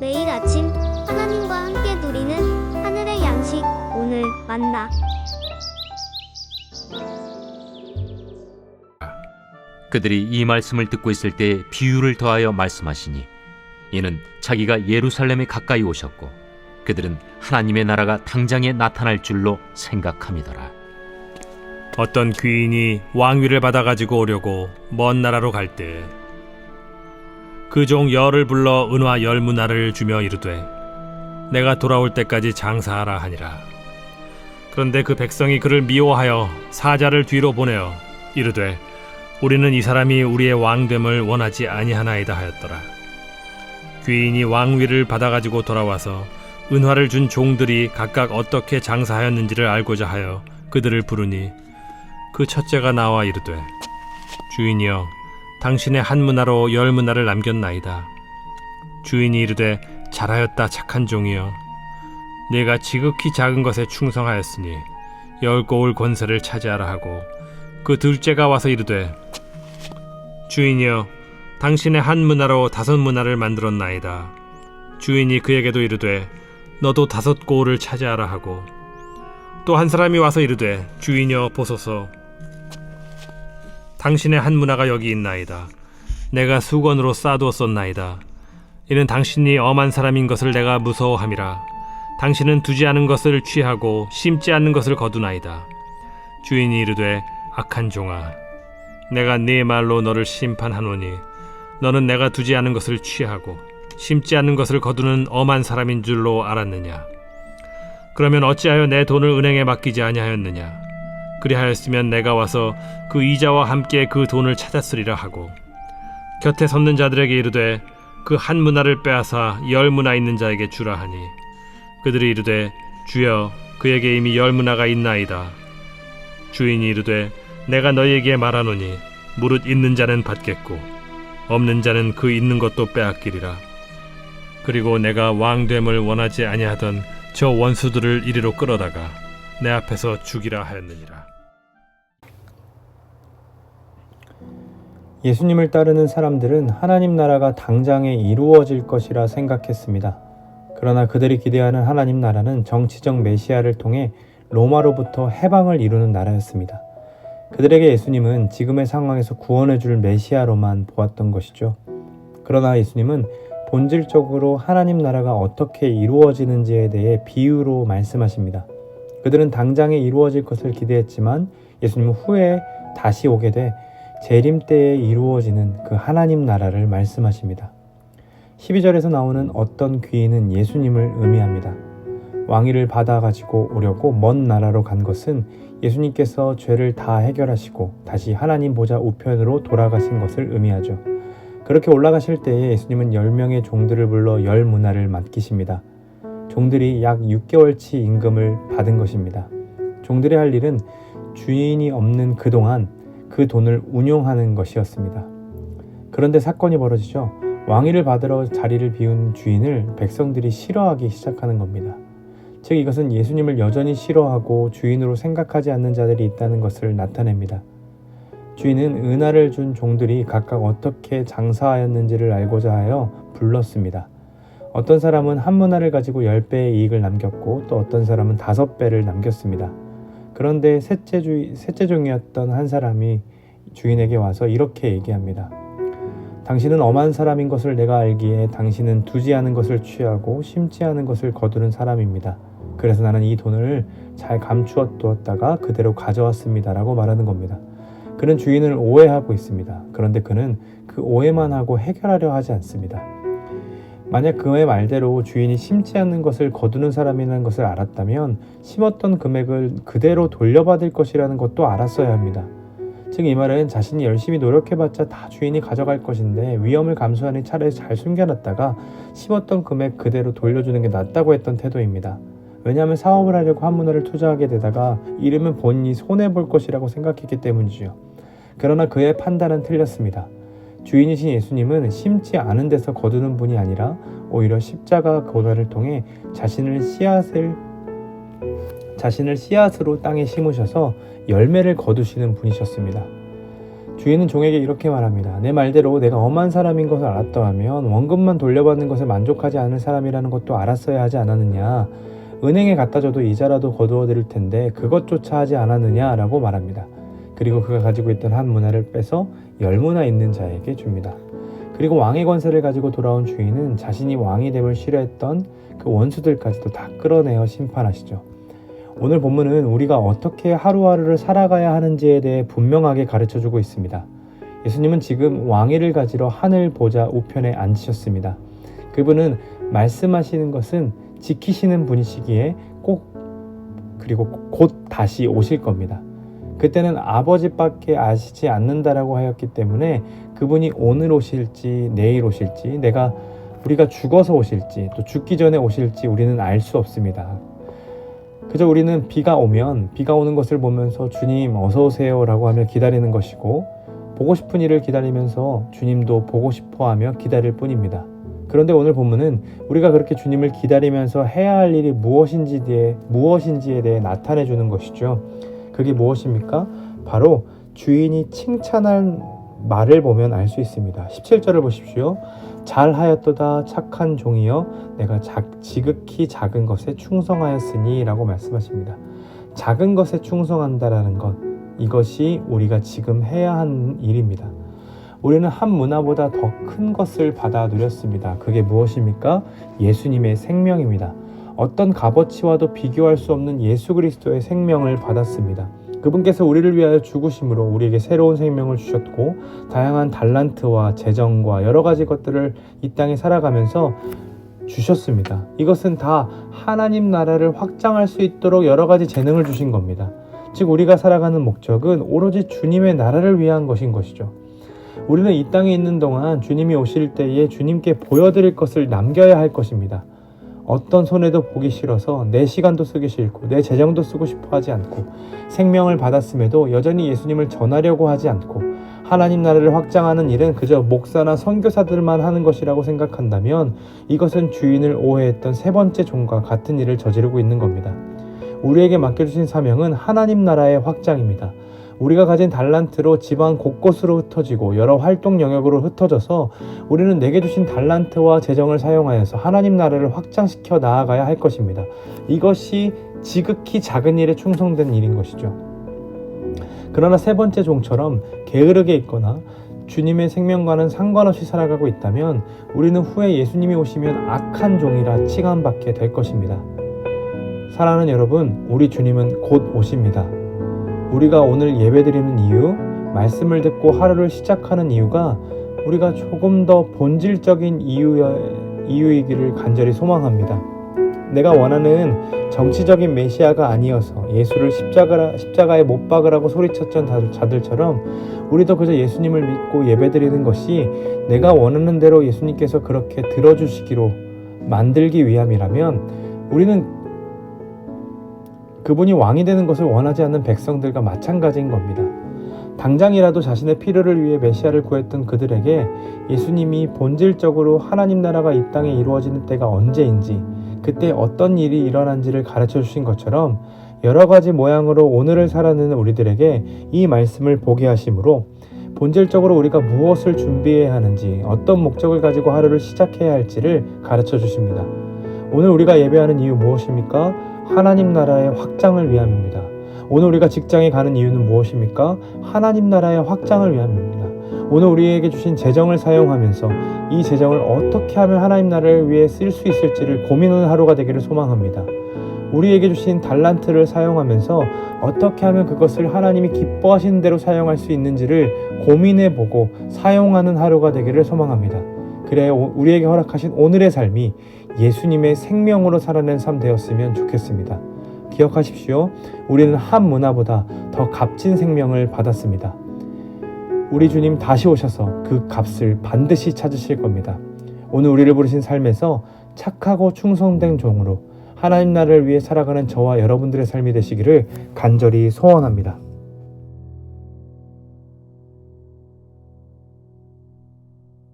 매일 아침 하나님과 함께 누리는 하늘의 양식, 오늘 만나. 그들이 이 말씀을 듣고 있을 때 비유를 더하여 말씀하시니 이는 자기가 예루살렘에 가까이 오셨고 그들은 하나님의 나라가 당장에 나타날 줄로 생각함이더라. 어떤 귀인이 왕위를 받아가지고 오려고 먼 나라로 갈 때 그 종 열을 불러 은화 10문화를 주며 이르되 내가 돌아올 때까지 장사하라 하니라. 그런데 그 백성이 그를 미워하여 사자를 뒤로 보내어 이르되 우리는 이 사람이 우리의 왕됨을 원하지 아니하나이다 하였더라. 귀인이 왕위를 받아가지고 돌아와서 은화를 준 종들이 각각 어떻게 장사하였는지를 알고자 하여 그들을 부르니 그 첫째가 나와 이르되 주인이여 당신의 한 문화로 10문화를 남겼나이다. 주인이 이르되 잘하였다 착한 종이여 네가 지극히 작은 것에 충성하였으니 10고을 권세를 차지하라 하고 그 둘째가 와서 이르되 주인이여 당신의 한 문화로 5문화를 만들었나이다. 주인이 그에게도 이르되 너도 5고을을 차지하라 하고 또 한 사람이 와서 이르되 주인이여 보소서 당신의 한 문화가 여기 있나이다. 내가 수건으로 싸두었었나이다. 이는 당신이 엄한 사람인 것을 내가 무서워함이라. 당신은 두지 않은 것을 취하고 심지 않는 것을 거두나이다. 주인이 이르되 악한 종아 내가 네 말로 너를 심판하노니 너는 내가 두지 않은 것을 취하고 심지 않는 것을 거두는 엄한 사람인 줄로 알았느냐. 그러면 어찌하여 내 돈을 은행에 맡기지 아니하였느냐. 그리하였으면 내가 와서 그 이자와 함께 그 돈을 찾았으리라 하고 곁에 섰는 자들에게 이르되 그 한 문화를 빼앗아 10문화 있는 자에게 주라 하니 그들이 이르되 주여 그에게 이미 10문화가 있나이다. 주인이 이르되 내가 너희에게 말하노니 무릇 있는 자는 받겠고 없는 자는 그 있는 것도 빼앗기리라. 그리고 내가 왕됨을 원하지 아니하던 저 원수들을 이리로 끌어다가 내 앞에서 죽이라 하였느니라. 예수님을 따르는 사람들은 하나님 나라가 당장에 이루어질 것이라 생각했습니다. 그러나 그들이 기대하는 하나님 나라는 정치적 메시아를 통해 로마로부터 해방을 이루는 나라였습니다. 그들에게 예수님은 지금의 상황에서 구원해 줄 메시아로만 보았던 것이죠. 그러나 예수님은 본질적으로 하나님 나라가 어떻게 이루어지는지에 대해 비유로 말씀하십니다. 그들은 당장에 이루어질 것을 기대했지만 예수님은 후에 다시 오게 돼 재림 때에 이루어지는 그 하나님 나라를 말씀하십니다. 12절에서 나오는 어떤 귀인은 예수님을 의미합니다. 왕위를 받아가지고 오려고 먼 나라로 간 것은 예수님께서 죄를 다 해결하시고 다시 하나님 보좌 우편으로 돌아가신 것을 의미하죠. 그렇게 올라가실 때에 예수님은 10명의 종들을 불러 10문화를 맡기십니다. 종들이 약 6개월치 임금을 받은 것입니다. 종들의 할 일은 주인이 없는 그동안 그 돈을 운용하는 것이었습니다. 그런데 사건이 벌어지죠. 왕위를 받으러 자리를 비운 주인을 백성들이 싫어하기 시작하는 겁니다. 즉 이것은 예수님을 여전히 싫어하고 주인으로 생각하지 않는 자들이 있다는 것을 나타냅니다. 주인은 은화를 준 종들이 각각 어떻게 장사하였는지를 알고자 하여 불렀습니다. 어떤 사람은 한 문화를 가지고 10배의 이익을 남겼고 또 어떤 사람은 5배를 남겼습니다. 그런데 셋째 종이었던 한 사람이 주인에게 와서 이렇게 얘기합니다. 당신은 엄한 사람인 것을 내가 알기에 당신은 두지 않은 것을 취하고 심지 않은 것을 거두는 사람입니다. 그래서 나는 이 돈을 잘 감추어 두었다가 그대로 가져왔습니다. 라고 말하는 겁니다. 그는 주인을 오해하고 있습니다. 그런데 그는 그 오해만 하고 해결하려 하지 않습니다. 만약 그의 말대로 주인이 심지 않는 것을 거두는 사람이라는 것을 알았다면 심었던 금액을 그대로 돌려받을 것이라는 것도 알았어야 합니다. 즉 이 말은 자신이 열심히 노력해봤자 다 주인이 가져갈 것인데 위험을 감수하니 차라리 잘 숨겨놨다가 심었던 금액 그대로 돌려주는 게 낫다고 했던 태도입니다. 왜냐하면 사업을 하려고 한 문화를 투자하게 되다가 이르면 본인이 손해볼 것이라고 생각했기 때문이지요. 그러나 그의 판단은 틀렸습니다. 주인이신 예수님은 심지 않은 데서 거두는 분이 아니라 오히려 십자가 고난을 통해 자신을 씨앗으로 땅에 심으셔서 열매를 거두시는 분이셨습니다. 주인은 종에게 이렇게 말합니다. 내 말대로 내가 엄한 사람인 것을 알았더라면 원금만 돌려받는 것에 만족하지 않을 사람이라는 것도 알았어야 하지 않았느냐. 은행에 갖다 줘도 이자라도 거두어 드릴 텐데 그것조차 하지 않았느냐라고 말합니다. 그리고 그가 가지고 있던 한 문화를 빼서 10문화 있는 자에게 줍니다. 그리고 왕의 권세를 가지고 돌아온 주인은 자신이 왕이 됨을 싫어했던 그 원수들까지도 다 끌어내어 심판하시죠. 오늘 본문은 우리가 어떻게 하루하루를 살아가야 하는지에 대해 분명하게 가르쳐주고 있습니다. 예수님은 지금 왕위를 가지러 하늘 보좌 우편에 앉으셨습니다. 그분은 말씀하시는 것은 지키시는 분이시기에 그리고 곧 다시 오실 겁니다. 그때는 아버지밖에 아시지 않는다라고 하였기 때문에 그분이 오늘 오실지 내일 오실지 우리가 죽어서 오실지 또 죽기 전에 오실지 우리는 알 수 없습니다. 그저 우리는 비가 오면 비가 오는 것을 보면서 주님 어서 오세요 라고 하며 기다리는 것이고 보고 싶은 일을 기다리면서 주님도 보고 싶어 하며 기다릴 뿐입니다. 그런데 오늘 본문은 우리가 그렇게 주님을 기다리면서 해야 할 일이 무엇인지에 대해 나타내 주는 것이죠. 그게 무엇입니까? 바로 주인이 칭찬한 말을 보면 알 수 있습니다. 17절을 보십시오. 잘하였도다 착한 종이여 내가 지극히 작은 것에 충성하였으니 라고 말씀하십니다. 작은 것에 충성한다라는 것, 이것이 우리가 지금 해야 하는 일입니다. 우리는 한 문화보다 더 큰 것을 받아 누렸습니다. 그게 무엇입니까? 예수님의 생명입니다. 어떤 값어치와도 비교할 수 없는 예수 그리스도의 생명을 받았습니다. 그분께서 우리를 위하여 죽으심으로 우리에게 새로운 생명을 주셨고 다양한 달란트와 재정과 여러 가지 것들을 이 땅에 살아가면서 주셨습니다. 이것은 다 하나님 나라를 확장할 수 있도록 여러 가지 재능을 주신 겁니다. 즉 우리가 살아가는 목적은 오로지 주님의 나라를 위한 것인 것이죠. 우리는 이 땅에 있는 동안 주님이 오실 때에 주님께 보여드릴 것을 남겨야 할 것입니다. 어떤 손해도 보기 싫어서 내 시간도 쓰기 싫고 내 재정도 쓰고 싶어 하지 않고 생명을 받았음에도 여전히 예수님을 전하려고 하지 않고 하나님 나라를 확장하는 일은 그저 목사나 선교사들만 하는 것이라고 생각한다면 이것은 주인을 오해했던 세 번째 종과 같은 일을 저지르고 있는 겁니다. 우리에게 맡겨주신 사명은 하나님 나라의 확장입니다. 우리가 가진 달란트로 집안 곳곳으로 흩어지고 여러 활동 영역으로 흩어져서 우리는 내게 주신 달란트와 재정을 사용하여서 하나님 나라를 확장시켜 나아가야 할 것입니다. 이것이 지극히 작은 일에 충성된 일인 것이죠. 그러나 세 번째 종처럼 게으르게 있거나 주님의 생명과는 상관없이 살아가고 있다면 우리는 후에 예수님이 오시면 악한 종이라 칭함받게 될 것입니다. 사랑하는 여러분, 우리 주님은 곧 오십니다. 우리가 오늘 예배드리는 이유, 말씀을 듣고 하루를 시작하는 이유가 우리가 조금 더 본질적인 이유이기를 간절히 소망합니다. 내가 원하는 정치적인 메시아가 아니어서 예수를 십자가에 못 박으라고 소리쳤던 자들처럼 우리도 그저 예수님을 믿고 예배드리는 것이 내가 원하는 대로 예수님께서 그렇게 들어주시기로 만들기 위함이라면 우리는 그분이 왕이 되는 것을 원하지 않는 백성들과 마찬가지인 겁니다. 당장이라도 자신의 필요를 위해 메시아를 구했던 그들에게 예수님이 본질적으로 하나님 나라가 이 땅에 이루어지는 때가 언제인지 그때 어떤 일이 일어난지를 가르쳐 주신 것처럼 여러 가지 모양으로 오늘을 살아내는 우리들에게 이 말씀을 보게 하심으로 본질적으로 우리가 무엇을 준비해야 하는지 어떤 목적을 가지고 하루를 시작해야 할지를 가르쳐 주십니다. 오늘 우리가 예배하는 이유 무엇입니까? 하나님 나라의 확장을 위함입니다. 오늘 우리가 직장에 가는 이유는 무엇입니까? 하나님 나라의 확장을 위함입니다. 오늘 우리에게 주신 재정을 사용하면서 이 재정을 어떻게 하면 하나님 나라를 위해 쓸 수 있을지를 고민하는 하루가 되기를 소망합니다. 우리에게 주신 달란트를 사용하면서 어떻게 하면 그것을 하나님이 기뻐하시는 대로 사용할 수 있는지를 고민해보고 사용하는 하루가 되기를 소망합니다. 그래야 우리에게 허락하신 오늘의 삶이 예수님의 생명으로 살아낸 삶 되었으면 좋겠습니다. 기억하십시오. 우리는 한 문화보다 더 값진 생명을 받았습니다. 우리 주님 다시 오셔서 그 값을 반드시 찾으실 겁니다. 오늘 우리를 부르신 삶에서 착하고 충성된 종으로 하나님 나라를 위해 살아가는 저와 여러분들의 삶이 되시기를 간절히 소원합니다.